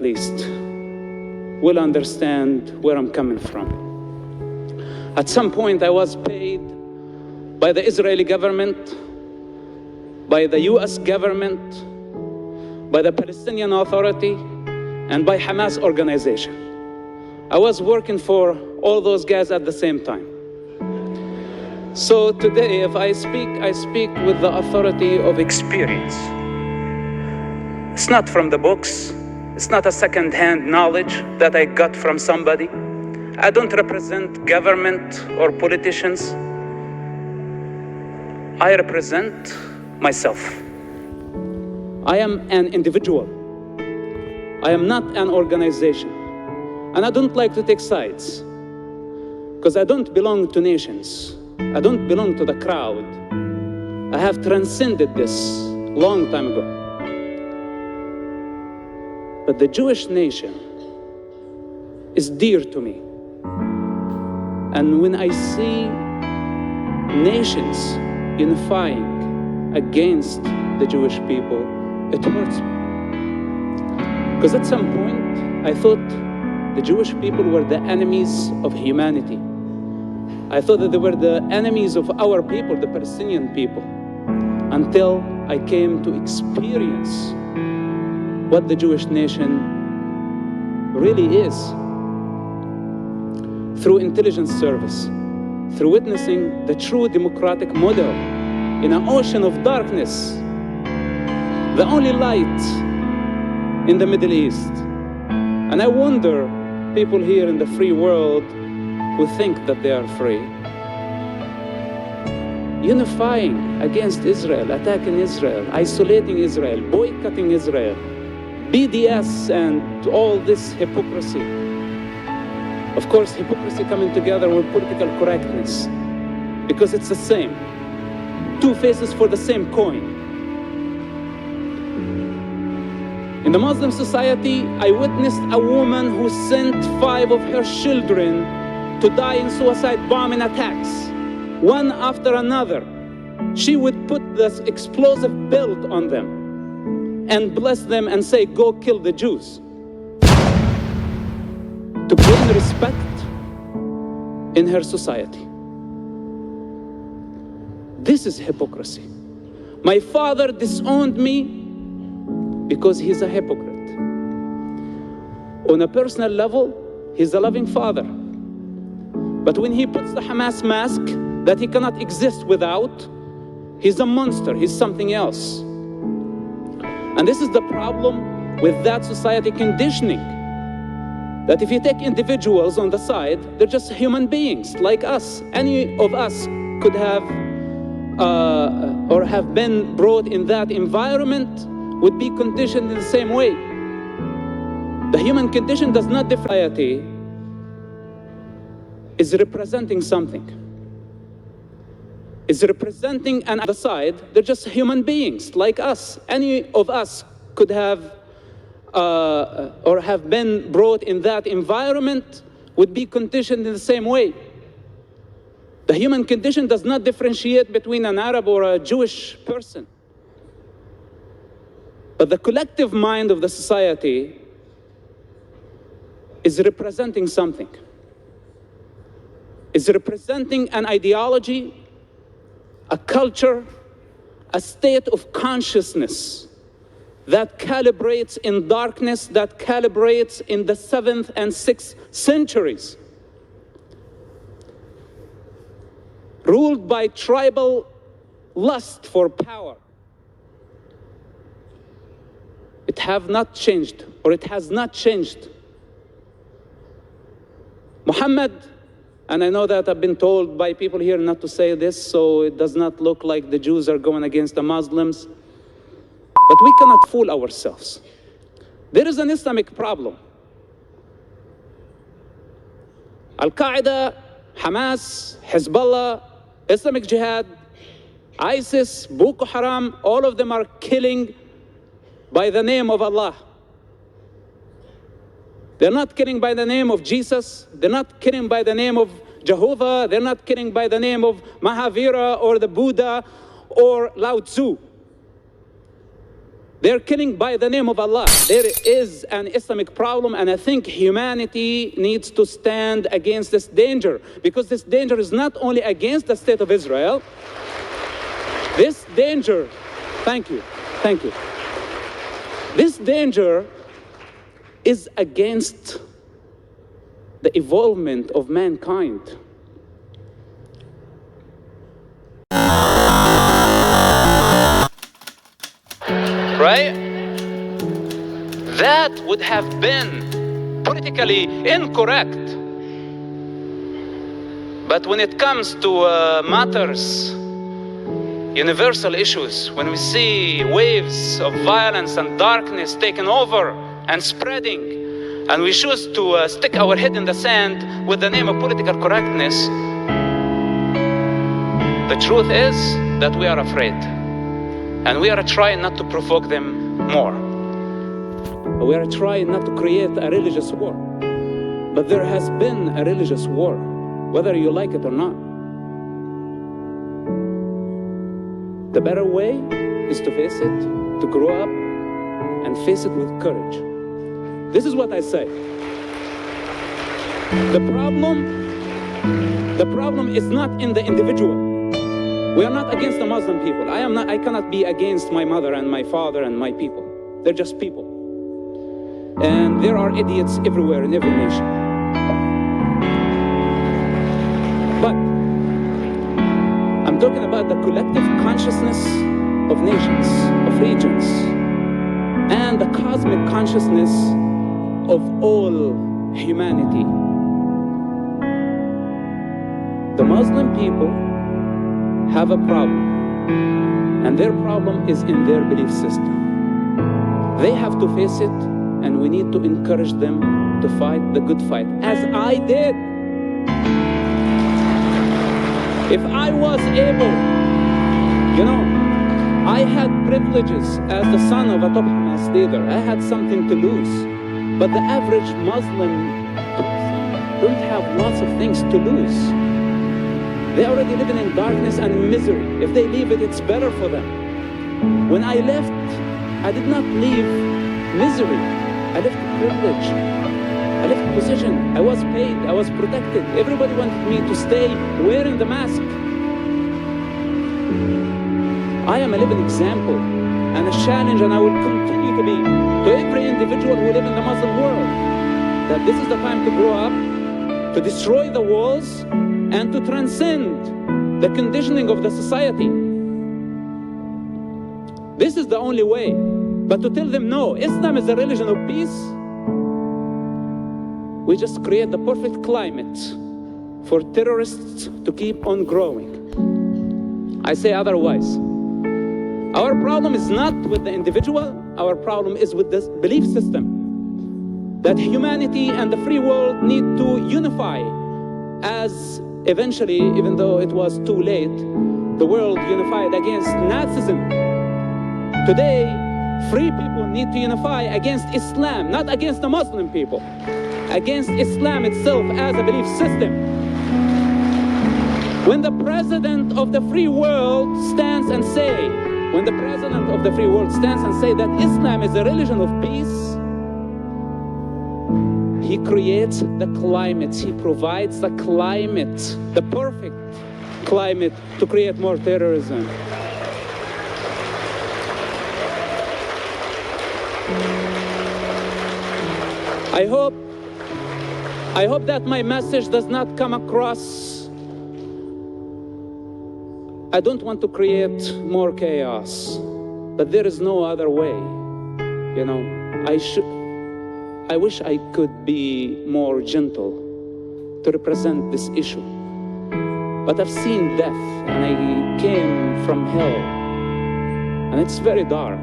least will understand where I'm coming from. At some point, I was paid by the Israeli government, by the US government, by the Palestinian Authority, and by Hamas organization. I was working for all those guys at the same time. So today, if I speak with the authority of experience. It's not from the books. It's not a second-hand knowledge that I got from somebody. I don't represent government or politicians. I represent myself. I am an individual. I am not an organization. And I don't like to take sides, because I don't belong to nations. I don't belong to the crowd. I have transcended this long time ago. But the Jewish nation is dear to me. And when I see nations unifying against the Jewish people, it hurts me. Because at some point, I thought the Jewish people were the enemies of humanity. I thought that they were the enemies of our people, the Palestinian people, until I came to experience what the Jewish nation really is. Through intelligence service, through witnessing the true democratic model in an ocean of darkness, the only light in the Middle East. And I wonder, people here in the free world who think that they are free, unifying against Israel, attacking Israel, isolating Israel, boycotting Israel, BDS and all this hypocrisy. Of course, hypocrisy coming together with political correctness, because it's the same. Two faces for the same coin. In the Muslim society, I witnessed a woman who sent 5 of her children to die in suicide bombing attacks, one after another. She would put this explosive belt on them and bless them and say, "Go kill the Jews," to gain respect in her society. This is hypocrisy. My father disowned me because he's a hypocrite. On a personal level, he's a loving father. But when he puts the Hamas mask that he cannot exist without, he's a monster, he's something else. And this is the problem with that society conditioning. That if you take individuals on the side, they're just human beings like us. Any of us could have or have been brought in that environment, would be conditioned in the same way. The human condition does not differ. Society is representing something. Is representing an other side. They're just human beings like us. Any of us could have or have been brought in that environment, would be conditioned in the same way. The human condition does not differentiate between an Arab or a Jewish person. But the collective mind of the society is representing something. Is representing an ideology, a culture, a state of consciousness that calibrates in darkness, that calibrates in the 7th and 6th centuries. Ruled by tribal lust for power. It have not changed, or it has not changed. Muhammad, and I know that I've been told by people here not to say this, so it does not look like the Jews are going against the Muslims. But we cannot fool ourselves. There is an Islamic problem. Al-Qaeda, Hamas, Hezbollah, Islamic Jihad, ISIS, Boko Haram, all of them are killing by the name of Allah. They're not killing by the name of Jesus. They're not killing by the name of Jehovah. They're not killing by the name of Mahavira or the Buddha or Lao Tzu. They're killing by the name of Allah. There is an Islamic problem, and I think humanity needs to stand against this danger, because this danger is not only against the state of Israel. This danger, thank you. This danger is against the evolvement of mankind. Right? That would have been politically incorrect. But when it comes to matters, universal issues, when we see waves of violence and darkness taking over and spreading, and we choose to stick our head in the sand with the name of political correctness, the truth is that we are afraid. And we are trying not to provoke them more. We are trying not to create a religious war. But there has been a religious war, whether you like it or not. The better way is to face it, to grow up, and face it with courage. This is what I say. The problem is not in the individual. We are not against the Muslim people. I cannot be against my mother and my father and my people. They're just people. And there are idiots everywhere in every nation. But I'm talking about the collective consciousness of nations, of regions, and the cosmic consciousness of all humanity. The Muslim people have a problem, and their problem is in their belief system. They have to face it, and we need to encourage them to fight the good fight, as I did. If I was able, I had privileges as the son of a top Hamas leader. I had something to lose. But the average Muslim don't have lots of things to lose. They're already living in darkness and misery. If they leave it, it's better for them. When I left, I did not leave misery. I left privilege. I left position. I was paid. I was protected. Everybody wanted me to stay wearing the mask. I am a living example and a challenge, and I will continue to be, to every individual who lives in the Muslim world, that this is the time to grow up, to destroy the walls, and to transcend the conditioning of the society. This is the only way. But to tell them, no, Islam is a religion of peace, we just create the perfect climate for terrorists to keep on growing. I say otherwise. Our problem is not with the individual, our problem is with this belief system. That humanity and the free world need to unify, as eventually, even though it was too late, the world unified against Nazism. Today, free people need to unify against Islam, not against the Muslim people, against Islam itself as a belief system. When the president of the free world stands and say that Islam is a religion of peace, he creates the climate, he provides the climate, the perfect climate to create more terrorism. I hope that my message does not come across. I don't want to create more chaos, but there is no other way. I wish I could be more gentle to represent this issue. But I've seen death, and I came from hell, and it's very dark.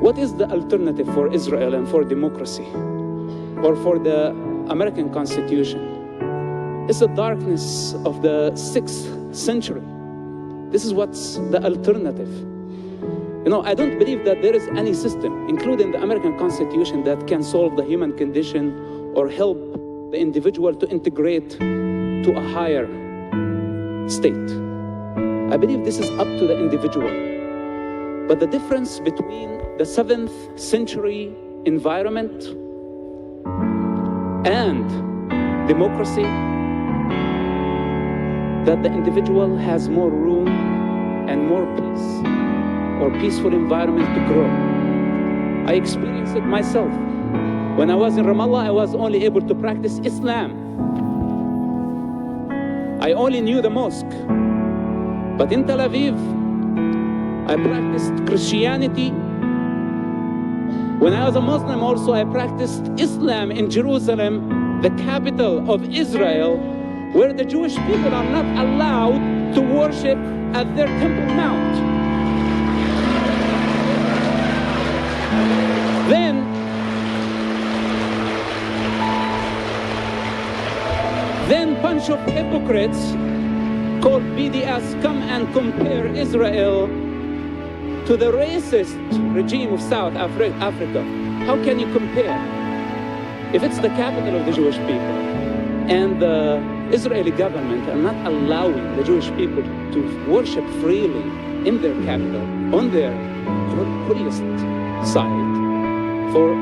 What is the alternative for Israel and for democracy, or for the American Constitution? It's the darkness of the 6th century. This is what's the alternative. I don't believe that there is any system, including the American Constitution, that can solve the human condition or help the individual to integrate to a higher state. I believe this is up to the individual. But the difference between the 7th century environment and democracy, that the individual has more room and more peace or peaceful environment to grow. I experienced it myself. When I was in Ramallah, I was only able to practice Islam. I only knew the mosque. But in Tel Aviv, I practiced Christianity. When I was a Muslim also, I practiced Islam in Jerusalem, the capital of Israel, where the Jewish people are not allowed to worship at their Temple Mount. Then bunch of hypocrites called BDS come and compare Israel to the racist regime of South Africa. How can you compare? If it's the capital of the Jewish people and the Israeli government are not allowing the Jewish people to worship freely in their capital, on their holiest side, for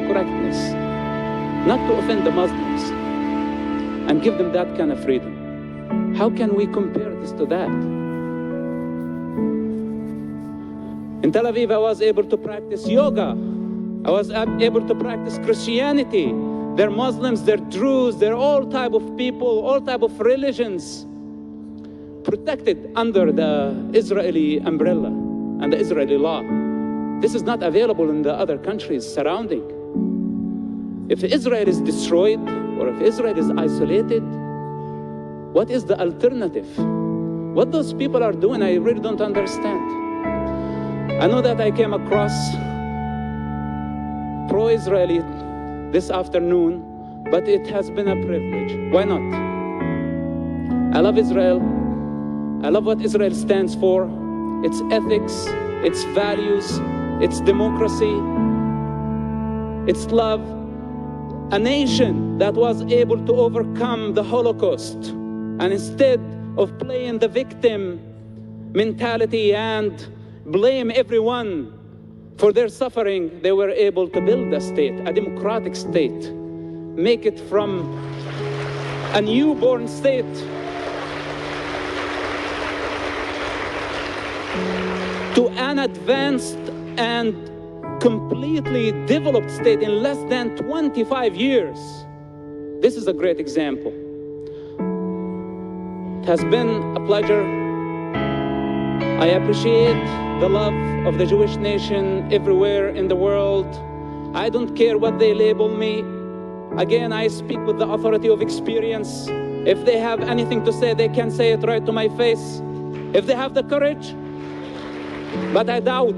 correctness, not to offend the Muslims, and give them that kind of freedom. How can we compare this to that? In Tel Aviv, I was able to practice yoga. I was able to practice Christianity. They're Muslims, they're Druze, they're all type of people, all type of religions, protected under the Israeli umbrella and the Israeli law. This is not available in the other countries surrounding. If Israel is destroyed, or if Israel is isolated, what is the alternative? What those people are doing, I really don't understand. I know that I came across pro-Israeli this afternoon, but it has been a privilege. Why not? I love Israel. I love what Israel stands for, its ethics, its values, its democracy, its love. A nation that was able to overcome the Holocaust, and instead of playing the victim mentality and blame everyone for their suffering, they were able to build a state, a democratic state, make it from a newborn state to an advanced and completely developed state in less than 25 years. This is a great example. It has been a pleasure. I appreciate the love of the Jewish nation everywhere in the world. I don't care what they label me. Again, I speak with the authority of experience. If they have anything to say, they can say it right to my face. If they have the courage, but I doubt.